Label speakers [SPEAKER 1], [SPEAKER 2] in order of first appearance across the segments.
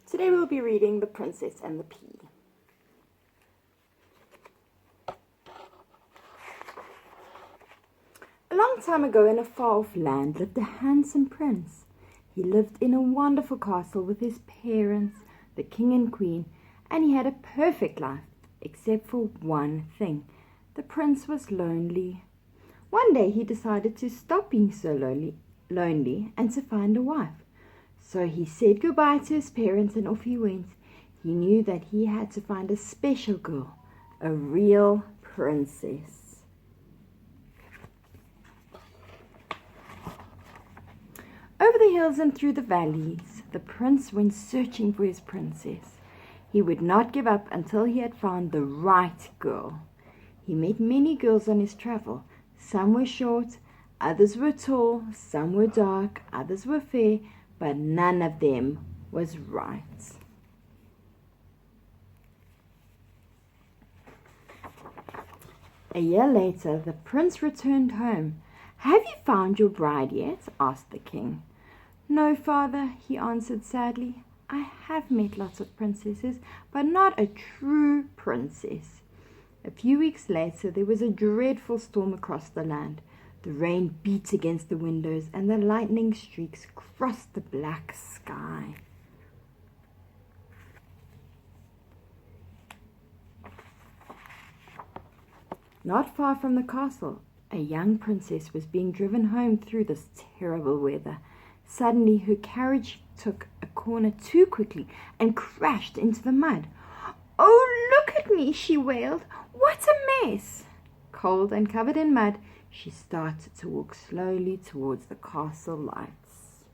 [SPEAKER 1] Today we'll be reading The Princess and the Pea. A long time ago in a far-off land lived a handsome prince. He lived in a wonderful castle with his parents, the king and queen, and he had a perfect life, except for one thing. The prince was lonely. One day he decided to stop being so lonely and to find a wife. So he said goodbye to his parents and off he went. He knew that he had to find a special girl, a real princess. Over the hills and through the valleys, the prince went searching for his princess. He would not give up until he had found the right girl. He met many girls on his travel. Some were short, others were tall, some were dark, others were fair, but none of them was right. A year later, the prince returned home. "Have you found your bride yet?" asked the king. "No, father," he answered sadly. "I have met lots of princesses, but not a true princess." A few weeks later, there was a dreadful storm across the land. The rain beat against the windows, and the lightning streaks crossed the black sky. Not far from the castle, a young princess was being driven home through this terrible weather. Suddenly, her carriage took a corner too quickly and crashed into the mud. "Oh, look at me," she wailed. "What a mess!" Cold and covered in mud, she started to walk slowly towards the castle lights.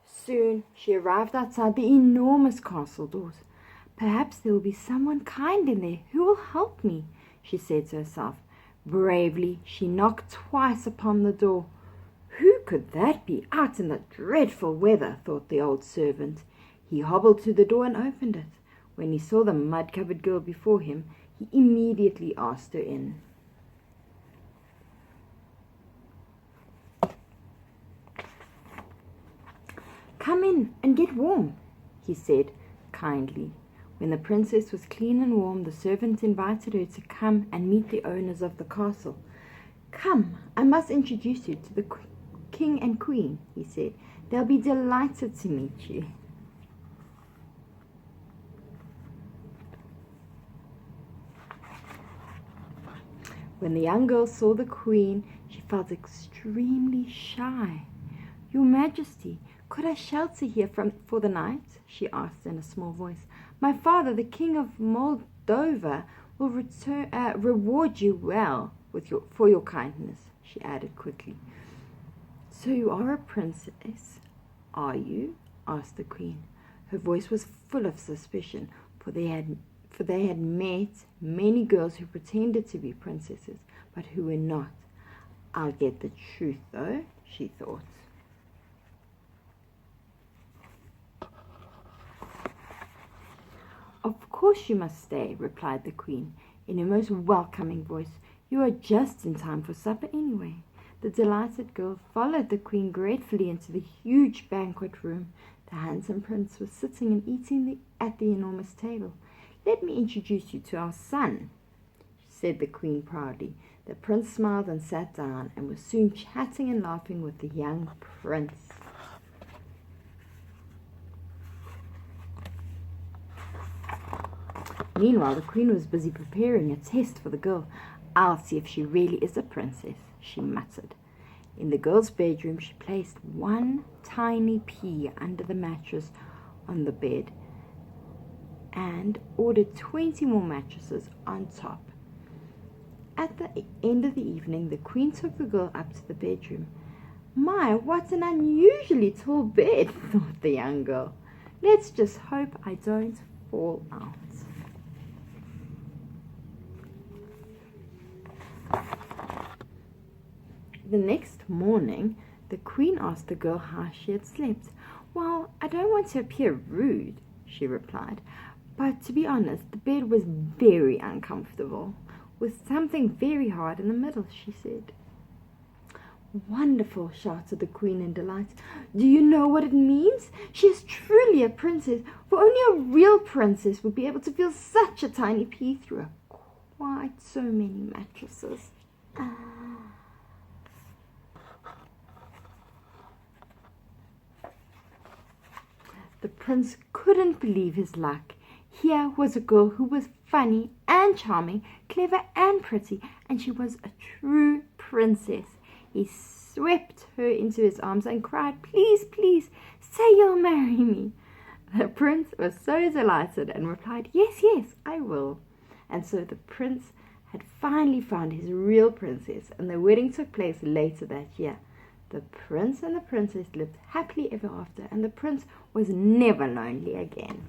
[SPEAKER 1] Soon she arrived outside the enormous castle doors. "Perhaps there will be someone kind in there who will help me," she said to herself. Bravely, she knocked twice upon the door. Who could that be out in the dreadful weather, thought the old servant. He hobbled to the door and opened it. When he saw the mud-covered girl before him, he immediately asked her in. "Come in and get warm," he said kindly. When the princess was clean and warm, the servant invited her to come and meet the owners of the castle. "Come, I must introduce you to the king and queen," he said. "They'll be delighted to meet you." When the young girl saw the queen, she felt extremely shy. "Your Majesty, could I shelter here for the night?" she asked in a small voice. "My father, the King of Moldova, will reward you well for your kindness," she added quickly. "So you are a princess, are you?" asked the queen. Her voice was full of suspicion, for they had met many girls who pretended to be princesses, but who were not. "I'll get the truth, though," she thought. "Of course you must stay," replied the queen, in her most welcoming voice. "You are just in time for supper anyway." The delighted girl followed the queen gratefully into the huge banquet room. The handsome prince was sitting and eating at the enormous table. "Let me introduce you to our son," said the queen proudly. The prince smiled and sat down and was soon chatting and laughing with the young prince. Meanwhile, the queen was busy preparing a test for the girl. "I'll see if she really is a princess," she muttered. In the girl's bedroom, she placed one tiny pea under the mattress on the bed and ordered 20 more mattresses on top. At the end of the evening, the queen took the girl up to the bedroom. "My, what an unusually tall bed," thought the young girl. "Let's just hope I don't fall out." The next morning, the queen asked the girl how she had slept. "Well, I don't want to appear rude," she replied, "but to be honest, the bed was very uncomfortable, with something very hard in the middle," she said. Wonderful, shouted the queen in delight. Do you know what it means? She is truly a princess, for only a real princess would be able to feel such a tiny pea through quite so many mattresses. The prince couldn't believe his luck. Here was a girl who was funny and charming, clever and pretty, and she was a true princess. He swept her into his arms and cried, "Please, please, say you'll marry me." The prince was so delighted and replied, "Yes, yes, I will." And so the prince had finally found his real princess, and the wedding took place later that year. The prince and the princess lived happily ever after, and the prince was never lonely again.